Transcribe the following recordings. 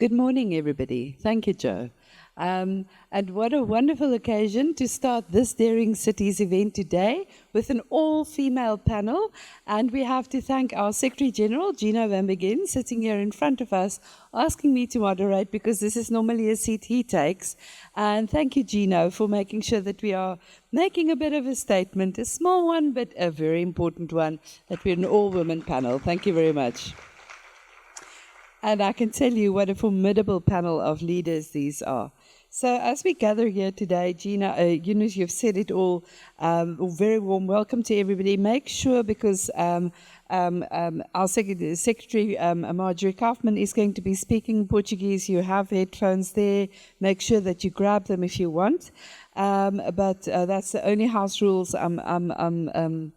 Good morning, everybody. Thank you, Joe. And what a wonderful occasion to start this Daring Cities event today with an all-female panel. And we have to thank our Secretary General, Gino Van Begin, sitting here in front of us, asking me to moderate because this is normally a seat he takes. And thank you, Gino, for making sure that we are making a bit of a statement, a small one, but a very important one, that we're an all-women panel. Thank you very much. And I can tell you what a formidable panel of leaders these are. So as we gather here today, Gina, you've said it all, very warm welcome to everybody. Make sure, because our Secretary, Marjorie Kauffmann, is going to be speaking Portuguese. You have headphones there. Make sure that you grab them if you want. But that's the only house rules I'm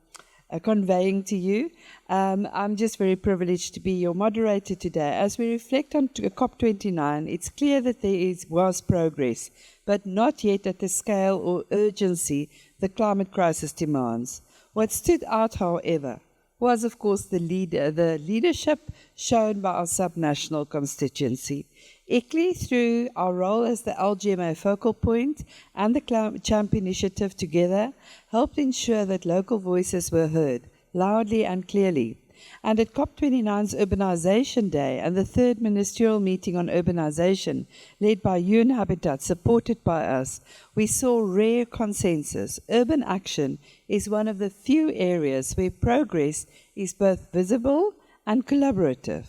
conveying to you. I'm just very privileged to be your moderator today. As we reflect on COP29, it's clear that there was progress, but not yet at the scale or urgency the climate crisis demands. What stood out, however, was, of course, the leadership shown by our subnational constituency. ICLEI, through our role as the LGMA focal point and the CHAMP initiative together, helped ensure that local voices were heard, loudly and clearly. And at COP29's Urbanization Day and the third ministerial meeting on urbanization, led by UN Habitat, supported by us, we saw rare consensus. Urban action is one of the few areas where progress is both visible and collaborative.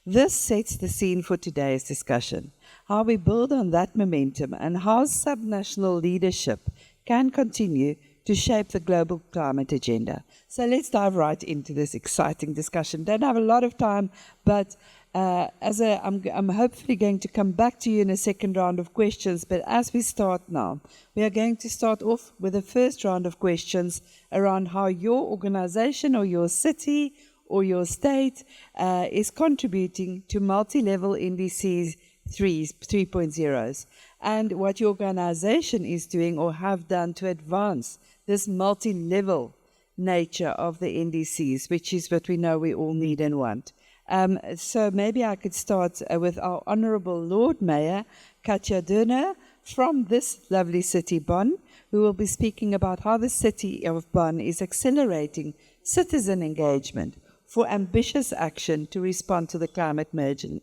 This sets the scene for today's discussion, how we build on that momentum and how subnational leadership can continue to shape the global climate agenda. So let's dive right into this exciting discussion. Don't have a lot of time, but I'm hopefully going to come back to you in a second round of questions. But as we start now, we are going to start off with the first round of questions around how your organization or your city or your state is contributing to multi-level NDCs 3.0s, and what your organization is doing or have done to advance this multi-level nature of the NDCs, which is what we know we all need and want. So maybe I could start with our Honourable Lord Mayor, Katja Dörner, from this lovely city, Bonn, who will be speaking about how the city of Bonn is accelerating citizen engagement for ambitious action to respond to the climate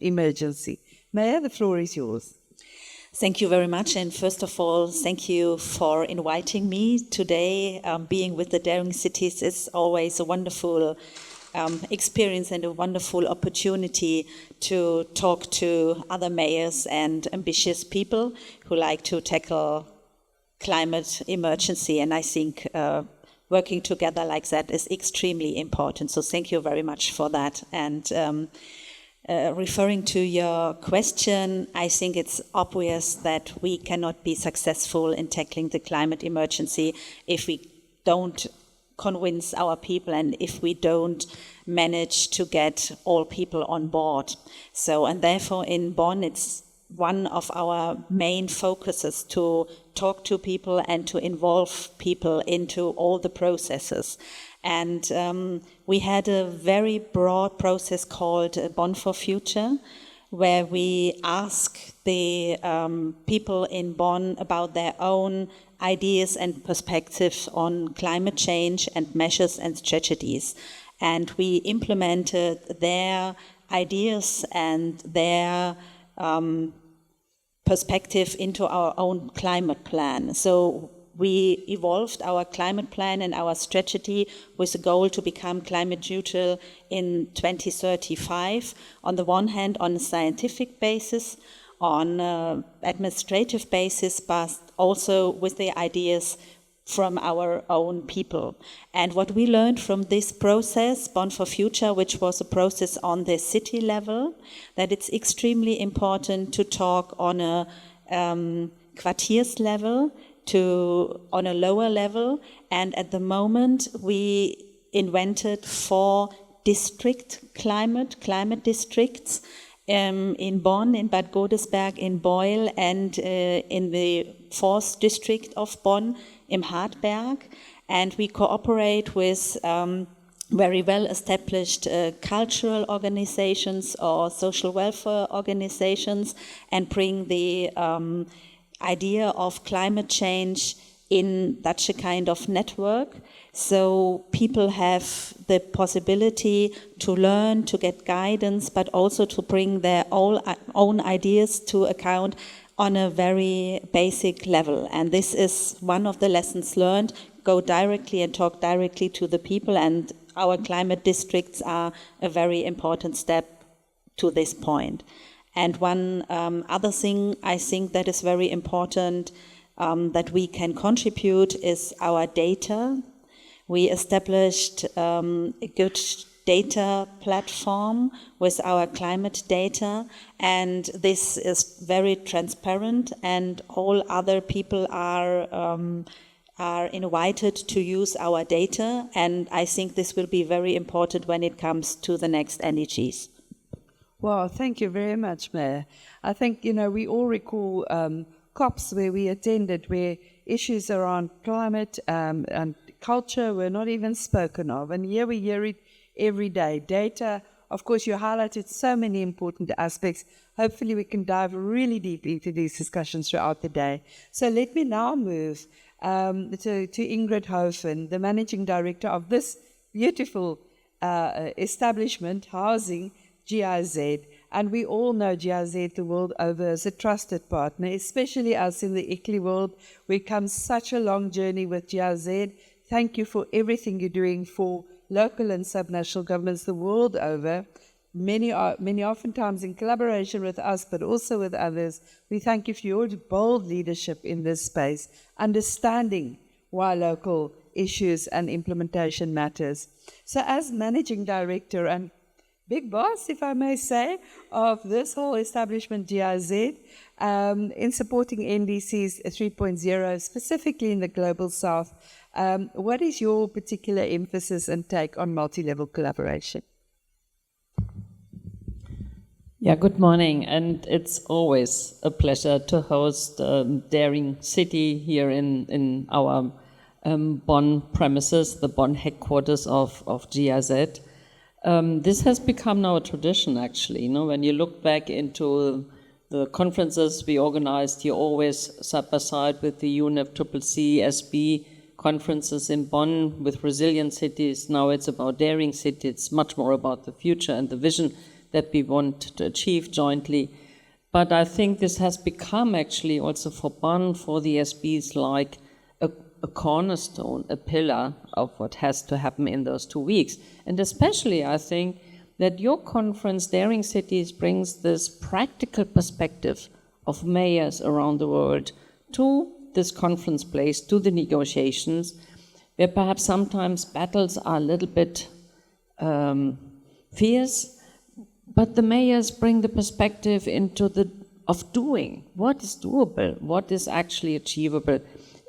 emergency. Mayor, the floor is yours. Thank you very much. And first of all, thank you for inviting me today. Being with the Daring Cities is always a wonderful experience and a wonderful opportunity to talk to other mayors and ambitious people who like to tackle climate emergency. And I think working together like that is extremely important. So thank you very much for that. And referring to your question, I think it's obvious that we cannot be successful in tackling the climate emergency if we don't convince our people and if we don't manage to get all people on board. So, and therefore in Bonn, it's one of our main focuses to talk to people and to involve people into all the processes. And we had a very broad process called Bonn for Future, where we ask the people in Bonn about their own ideas and perspectives on climate change and measures and strategies. And we implemented their ideas and their perspective into our own climate plan. So we evolved our climate plan and our strategy with a goal to become climate neutral in 2035. On the one hand, on a scientific basis, on an administrative basis, but also with the ideas from our own people. And what we learned from this process, Bonn for Future, which was a process on the city level, that it's extremely important to talk on a quartiers level, on a lower level, and at the moment we invented 4 climate districts in Bonn, in Bad Godesberg, in Beul, and in the 4th district of Bonn, im Hartberg, and we cooperate with very well established cultural organizations or social welfare organizations and bring the idea of climate change in such a kind of network. So people have the possibility to learn, to get guidance, but also to bring their own ideas to account on a very basic level. And this is one of the lessons learned. Go directly and talk directly to the people, and our climate districts are a very important step to this point. And one other thing I think that is very important that we can contribute is our data. We established a good data platform with our climate data, and this is very transparent, and all other people are invited to use our data, and I think this will be very important when it comes to the next NDGs. Well, thank you very much, Mayor. I think, we all recall COPs where we attended, where issues around climate and culture were not even spoken of, and here we hear it every day. Data, of course, you highlighted so many important aspects. Hopefully we can dive really deeply into these discussions throughout the day. So let me now move to Ingrid Hoven, the Managing Director of this beautiful establishment housing GIZ. And we all know GIZ the world over as a trusted partner, especially us in the ICLEI world. We've come such a long journey with GIZ. Thank you for everything you're doing for local and subnational governments the world over. Many oftentimes in collaboration with us, but also with others. We thank you for your bold leadership in this space, understanding why local issues and implementation matters. So as Managing Director and big boss, if I may say, of this whole establishment GIZ, in supporting NDCs 3.0, specifically in the Global South, what is your particular emphasis and take on multi-level collaboration? Yeah, good morning, and it's always a pleasure to host Daring City here in our Bonn premises, the Bonn headquarters of GIZ. This has become now a tradition, actually. When you look back into the conferences we organized here, always side by side with the UNFCCC, SB conferences in Bonn with resilient cities. Now it's about daring cities. It's much more about the future and the vision that we want to achieve jointly. But I think this has become actually also for Bonn, for the SBs, like a cornerstone, a pillar of what has to happen in those 2 weeks. And especially I think that your conference, Daring Cities, brings this practical perspective of mayors around the world to this conference place, to the negotiations, where perhaps sometimes battles are a little bit fierce, but the mayors bring the perspective of doing what is doable, what is actually achievable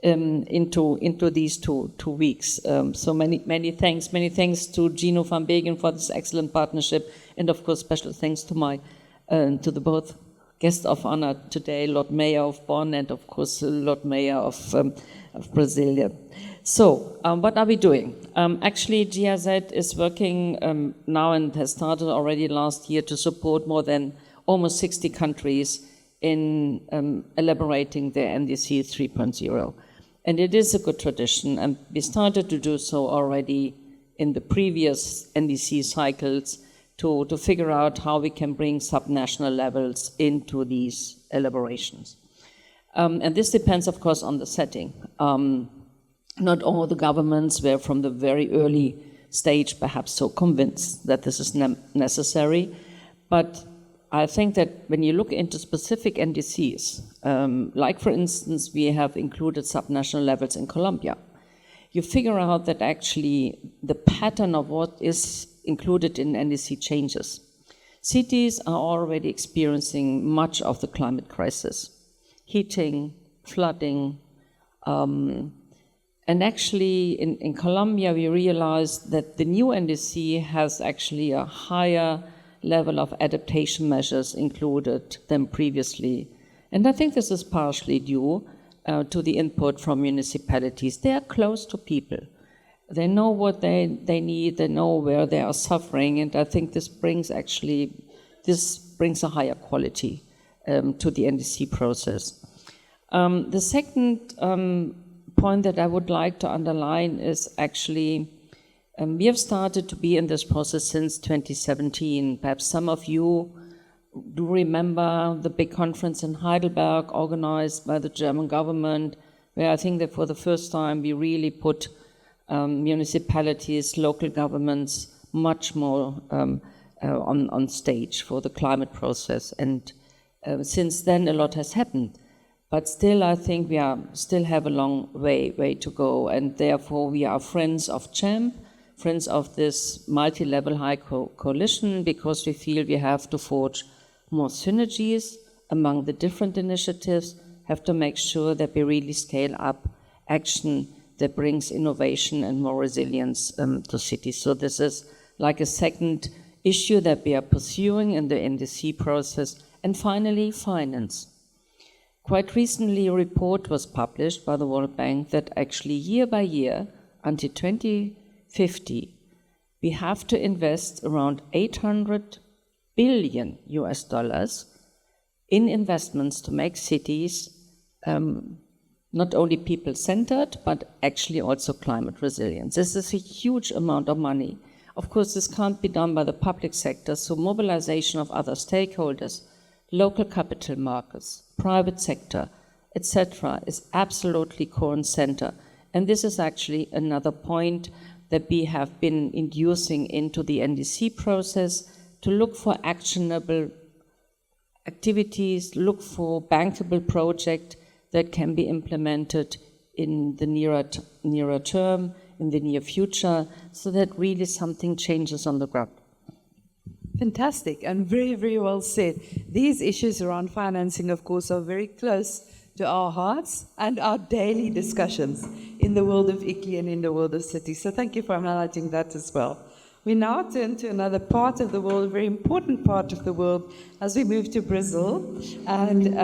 into these two weeks. So many thanks to Gino van Begen for this excellent partnership, and of course special thanks to to the both guests of honor today, Lord Mayor of Bonn and of course Lord Mayor of Brasilia. So what are we doing? Actually, GIZ is working now and has started already last year to support more than almost 60 countries in elaborating their NDC 3.0. And it is a good tradition, and we started to do so already in the previous NDC cycles to figure out how we can bring subnational levels into these elaborations. And this depends, of course, on the setting. Not all the governments were from the very early stage perhaps so convinced that this is necessary, but I think that when you look into specific NDCs, like for instance, we have included subnational levels in Colombia, you figure out that actually the pattern of what is included in NDC changes. Cities are already experiencing much of the climate crisis, heating, flooding, and actually in Colombia we realized that the new NDC has actually a higher level of adaptation measures included than previously. And I think this is partially due to the input from municipalities. They are close to people. They know what they need, they know where they are suffering, and I think this brings a higher quality to the NDC process. The second point that I would like to underline is actually we have started to be in this process since 2017. Perhaps some of you do remember the big conference in Heidelberg organized by the German government, where I think that for the first time we really put municipalities, local governments much more on stage for the climate process. And since then a lot has happened. But still, I think we still have a long way to go, and therefore we are friends of CHAMP, friends of this multi-level high coalition, because we feel we have to forge more synergies among the different initiatives, have to make sure that we really scale up action that brings innovation and more resilience to cities. So this is like a second issue that we are pursuing in the NDC process. And finally, finance. Quite recently, a report was published by the World Bank that actually year by year, until 2050, we have to invest around $800 billion in investments to make cities not only people-centered, but actually also climate resilient. This is a huge amount of money. Of course, this can't be done by the public sector, so mobilization of other stakeholders, local capital markets, private sector, etc., is absolutely core and center. And this is actually another point that we have been inducing into the NDC process, to look for actionable activities, look for bankable projects that can be implemented in the nearer term, in the near future, so that really something changes on the ground. Fantastic, and very, very well said. These issues around financing, of course, are very close to our hearts and our daily discussions in the world of ICLEI and in the world of cities. So thank you for highlighting that as well. We now turn to another part of the world, a very important part of the world, as we move to Brazil. And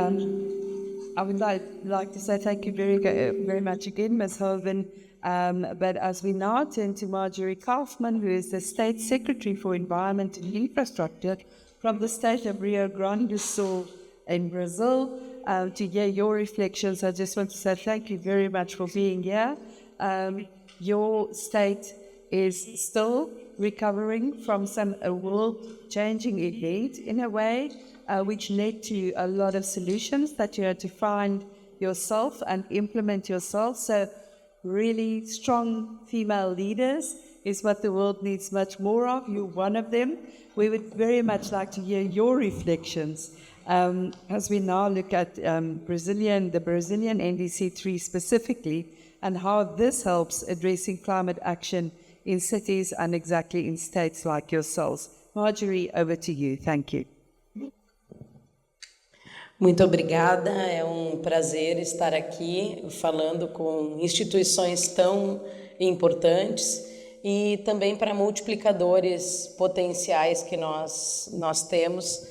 I would like to say thank you very much again, Ms. Hoven. But as we now turn to Marjorie Kauffmann, who is the State Secretary for Environment and Infrastructure from the state of Rio Grande do Sul in Brazil, to hear your reflections, I just want to say thank you very much for being here. Your state is still recovering from some world-changing event in a way, which led to a lot of solutions that you had to find yourself and implement yourself. So really strong female leaders is what the world needs much more of. You're one of them. We would very much like to hear your reflections as we now look at the Brazilian NDC3 specifically, and how this helps addressing climate action in cities and exactly in states like yourselves. Marjorie, over to you. Thank you. Muito obrigada, é prazer estar aqui falando com instituições tão importantes e também para multiplicadores potenciais que nós temos,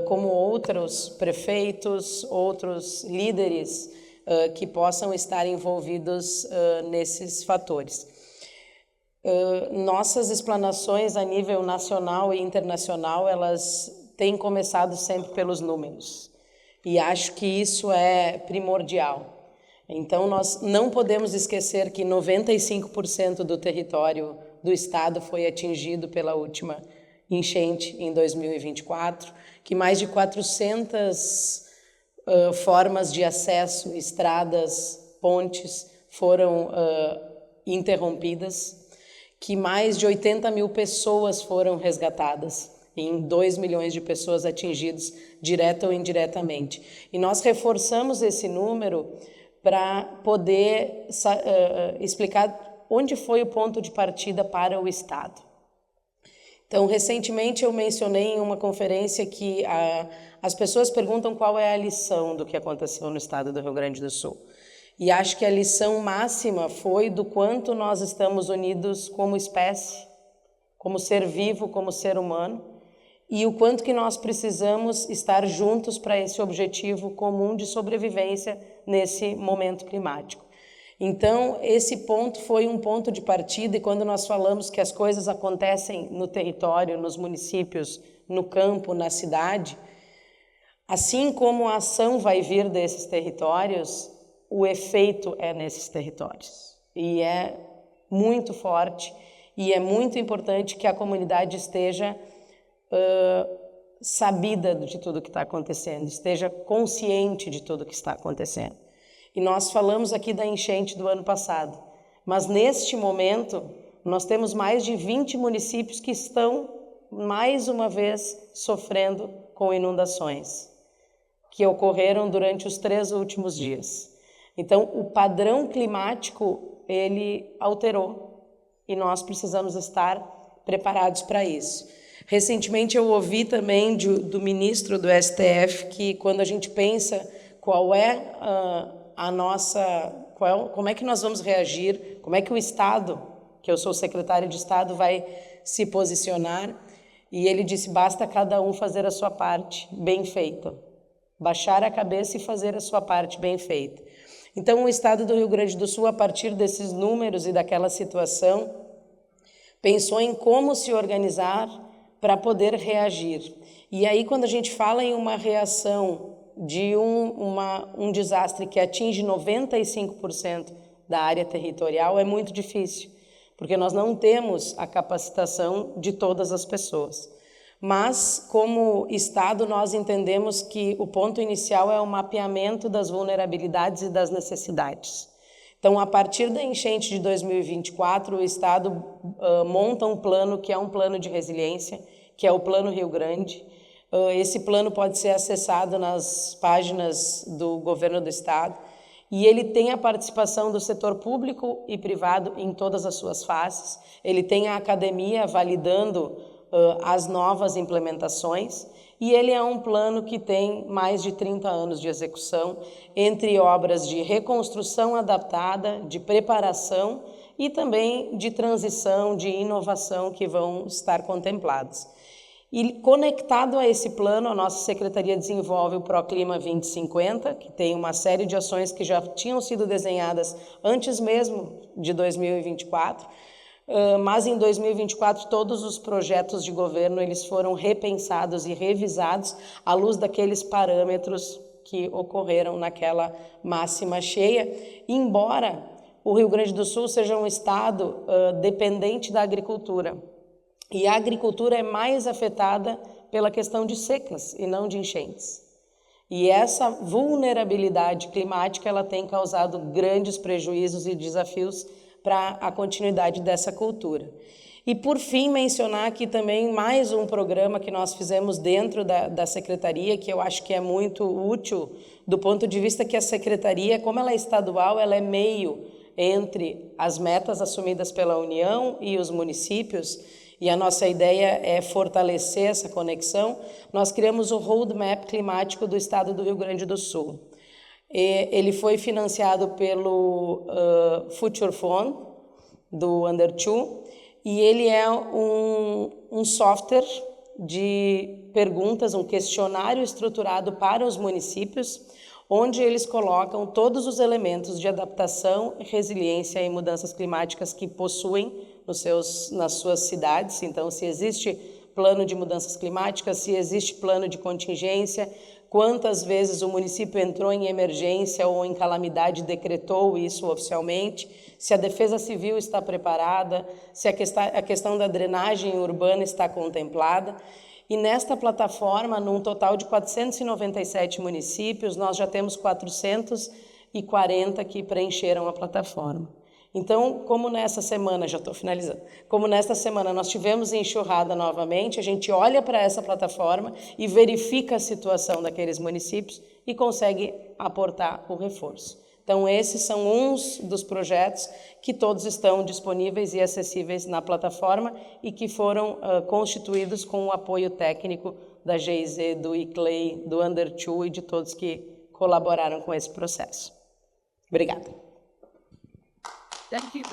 como outros prefeitos, outros líderes que possam estar envolvidos nesses fatores. Nossas explanações a nível nacional e internacional, elas têm começado sempre pelos números, e acho que isso é primordial. Então, nós não podemos esquecer que 95% do território do Estado foi atingido pela última enchente em 2024, que mais de 400 formas de acesso, estradas, pontes foram interrompidas, que mais de 80 mil pessoas foram resgatadas, em 2 milhões de pessoas atingidas, direta ou indiretamente. E nós reforçamos esse número para poder explicar onde foi o ponto de partida para o Estado. Então, recentemente eu mencionei em uma conferência que as pessoas perguntam qual é a lição do que aconteceu no estado do Rio Grande do Sul. E acho que a lição máxima foi do quanto nós estamos unidos como espécie, como ser vivo, como ser humano, e o quanto que nós precisamos estar juntos para esse objetivo comum de sobrevivência nesse momento climático. Então, esse ponto foi um ponto de partida, e quando nós falamos que as coisas acontecem no território, nos municípios, no campo, na cidade, assim como a ação vai vir desses territórios, o efeito é nesses territórios. E é muito forte, e é muito importante que a comunidade esteja sabida de tudo que está acontecendo, esteja consciente de tudo que está acontecendo. E nós falamos aqui da enchente do ano passado, mas neste momento nós temos mais de 20 municípios que estão, mais uma vez, sofrendo com inundações, que ocorreram durante os 3 últimos dias. Então, o padrão climático, ele alterou, e nós precisamos estar preparados para isso. Recentemente eu ouvi também do ministro do STF que quando a gente pensa qual é como é que nós vamos reagir, como é que o Estado, que eu sou secretário de Estado, vai se posicionar, e ele disse, basta cada um fazer a sua parte bem feita, baixar a cabeça e fazer a sua parte bem feita. Então o Estado do Rio Grande do Sul, a partir desses números e daquela situação, pensou em como se organizar para poder reagir. E aí, quando a gente fala em uma reação de um desastre que atinge 95% da área territorial, é muito difícil, porque nós não temos a capacitação de todas as pessoas. Mas, como Estado, nós entendemos que o ponto inicial é o mapeamento das vulnerabilidades e das necessidades. Então, a partir da enchente de 2024, o Estado monta um plano que é um plano de resiliência, que é o Plano Rio Grande. Esse plano pode ser acessado nas páginas do governo do Estado, e ele tem a participação do setor público e privado em todas as suas faces. Ele tem a academia validando as novas implementações, e ele é um plano que tem mais de 30 anos de execução, entre obras de reconstrução adaptada, de preparação e também de transição, de inovação que vão estar contempladas. E conectado a esse plano, a nossa secretaria desenvolve o Proclima 2050, que tem uma série de ações que já tinham sido desenhadas antes mesmo de 2024, mas em 2024 todos os projetos de governo eles foram repensados e revisados à luz daqueles parâmetros que ocorreram naquela máxima cheia, embora o Rio Grande do Sul seja um estado dependente da agricultura. E a agricultura é mais afetada pela questão de secas e não de enchentes. E essa vulnerabilidade climática ela tem causado grandes prejuízos e desafios para a continuidade dessa cultura. E, por fim, mencionar aqui também mais um programa que nós fizemos dentro da Secretaria, que eu acho que é muito útil do ponto de vista que a Secretaria, como ela é estadual, ela é meio entre as metas assumidas pela União e os municípios, e a nossa ideia é fortalecer essa conexão. Nós criamos o Roadmap Climático do Estado do Rio Grande do Sul. Ele foi financiado pelo Future Fund, do Under 2, e ele é um software de perguntas, um questionário estruturado para os municípios, onde eles colocam todos os elementos de adaptação, resiliência e mudanças climáticas que possuem nas suas cidades. Então, se existe plano de mudanças climáticas, se existe plano de contingência, quantas vezes o município entrou em emergência ou em calamidade e decretou isso oficialmente, se a defesa civil está preparada, se a questão da drenagem urbana está contemplada. E nesta plataforma, num total de 497 municípios, nós já temos 440 que preencheram a plataforma. Então, como nessa semana, já estou finalizando, como nesta semana nós tivemos enxurrada novamente, a gente olha para essa plataforma e verifica a situação daqueles municípios e consegue aportar o reforço. Então, esses são uns dos projetos que todos estão disponíveis e acessíveis na plataforma e que foram constituídos com o apoio técnico da GIZ, do ICLEI, do Under 2 e de todos que colaboraram com esse processo. Obrigada. Thank you.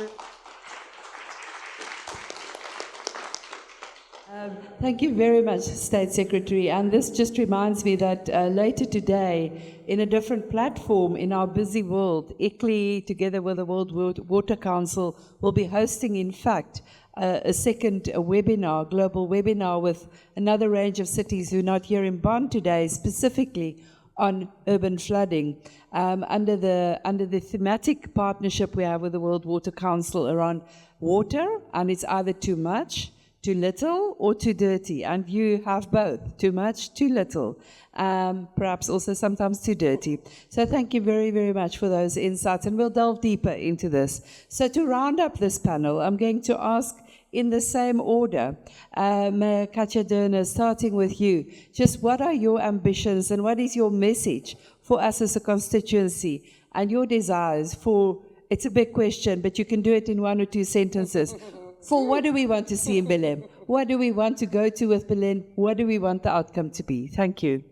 Thank you very much, State Secretary. And this just reminds me that later today, in a different platform in our busy world, ICLEI, together with the World Water Council, will be hosting, in fact, a second webinar, global webinar with another range of cities who are not here in Bonn today, specifically on urban flooding, under the thematic partnership we have with the World Water Council around water, and it's either too much, too little, or too dirty, and you have both, too much, too little, perhaps also sometimes too dirty. So thank you very, very much for those insights, and we'll delve deeper into this. So to round up this panel, I'm going to ask in the same order, Mayor Katja Dörner, starting with you, just what are your ambitions and what is your message for us as a constituency and your desires for, it's a big question, but you can do it in 1 or 2 sentences. For what do we want to see in Berlin? What do we want to go to with Berlin? What do we want the outcome to be? Thank you.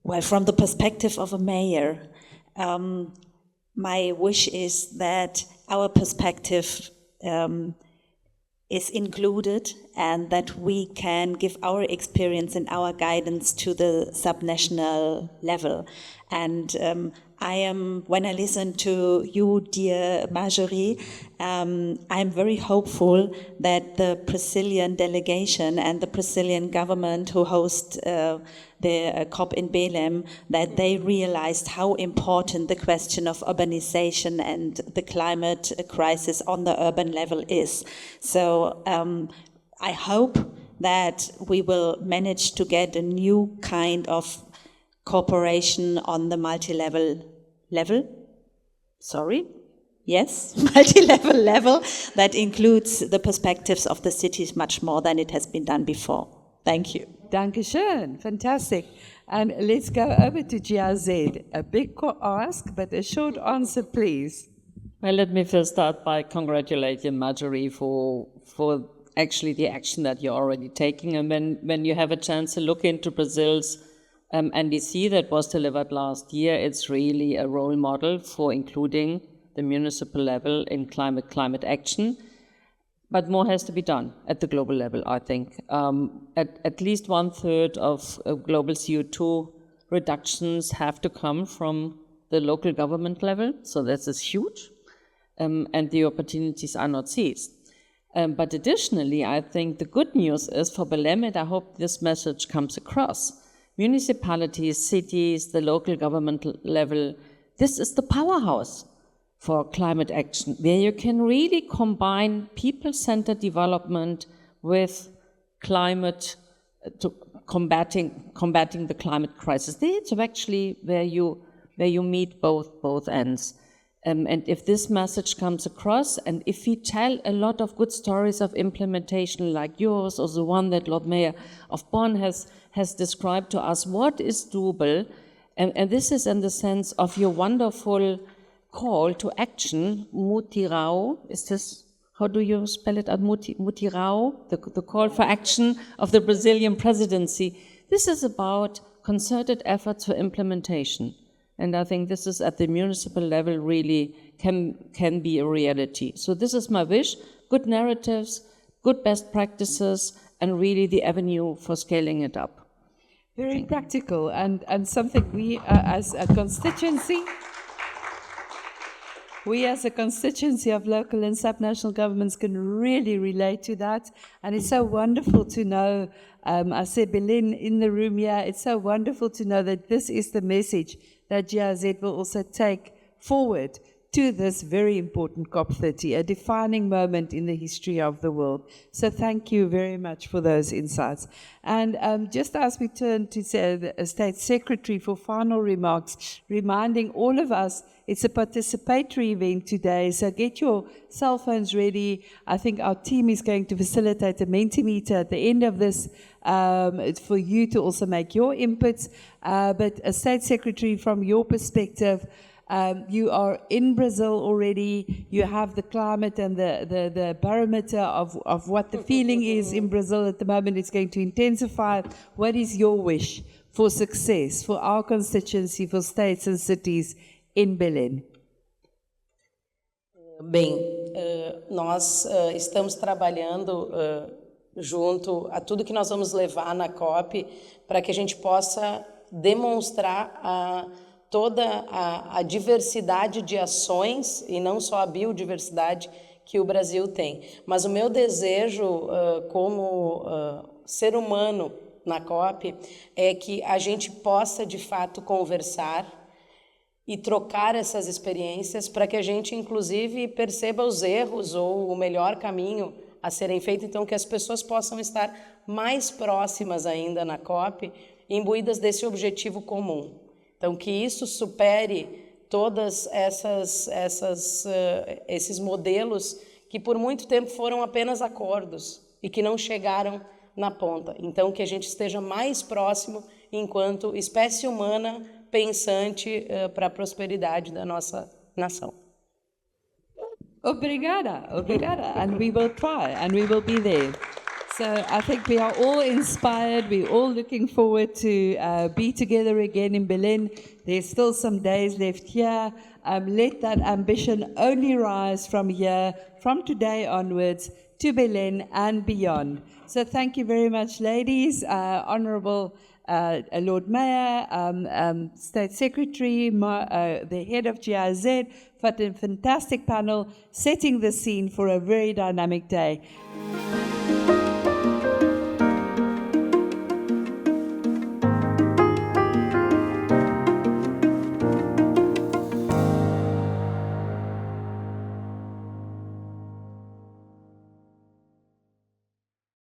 Well, from the perspective of a mayor, my wish is that our perspective is included and that we can give our experience and our guidance to the subnational level. And when I listen to you, dear Marjorie, I'm very hopeful that the Brazilian delegation and the Brazilian government who host the COP in Belém, that they realized how important the question of urbanization and the climate crisis on the urban level is. So I hope that we will manage to get a new kind of cooperation on the multi-level level. Multi-level level that includes the perspectives of the cities much more than it has been done before. Thank you. Dankeschön. Fantastic. And let's go over to GRZ. A big ask, but a short answer, please. Well, let me first start by congratulating Marjorie for actually the action that you're already taking. And when you have a chance to look into Brazil's NDC that was delivered last year, it's really a role model for including the municipal level in climate action. But more has to be done at the global level, I think. At least 1/3 of global CO2 reductions have to come from the local government level, so this is huge, and the opportunities are not seized. But additionally, I think the good news is for Belém, and I hope this message comes across, municipalities, cities, the local government level, this is the powerhouse for climate action, where you can really combine people-centered development with climate, to combating the climate crisis. It's actually where you meet both ends. And if this message comes across, and if we tell a lot of good stories of implementation like yours, or the one that Lord Mayor of Bonn has described to us, what is doable, and this is in the sense of your wonderful call to action, Mutirão, is this, how do you spell it out, Mutirão, the call for action of the Brazilian presidency. This is about concerted efforts for implementation. And I think this is at the municipal level really can be a reality. So this is my wish, good narratives, good best practices, and really the avenue for scaling it up. Very practical and something we as a constituency of local and subnational governments can really relate to that. And it's so wonderful to know, I said Berlin in the room here, it's so wonderful to know that this is the message that GRZ will also take forward to this very important COP30, a defining moment in the history of the world. So thank you very much for those insights. And just as we turn to the State Secretary for final remarks, reminding all of us it's a participatory event today, so get your cell phones ready. I think our team is going to facilitate a Mentimeter at the end of this for you to also make your inputs. But a State Secretary, from your perspective, you are in Brazil already. You have the climate and the barometer of what the feeling is in Brazil at the moment. It's going to intensify. What is your wish for success for our constituency, for states and cities in Belém? Bem, nós estamos trabalhando junto a tudo que nós vamos levar na COP, para que a gente possa demonstrar toda a diversidade de ações, e não só a biodiversidade que o Brasil tem. Mas o meu desejo como ser humano na COP é que a gente possa, de fato, conversar e trocar essas experiências para que a gente, inclusive, perceba os erros ou o melhor caminho a serem feitos, então que as pessoas possam estar mais próximas ainda na COP, imbuídas desse objetivo comum. Então, que isso supere todas esses modelos que por muito tempo foram apenas acordos e que não chegaram na ponta. Então, que a gente esteja mais próximo enquanto espécie humana pensante para a prosperidade da nossa nação. Obrigada, obrigada, and we will try, and we will be there. So I think we are all inspired. We're all looking forward to be together again in Berlin. There's still some days left here. Let that ambition only rise from here, from today onwards, to Berlin and beyond. So thank you very much, ladies. Honourable Lord Mayor, State Secretary, the head of GIZ, for a fantastic panel setting the scene for a very dynamic day.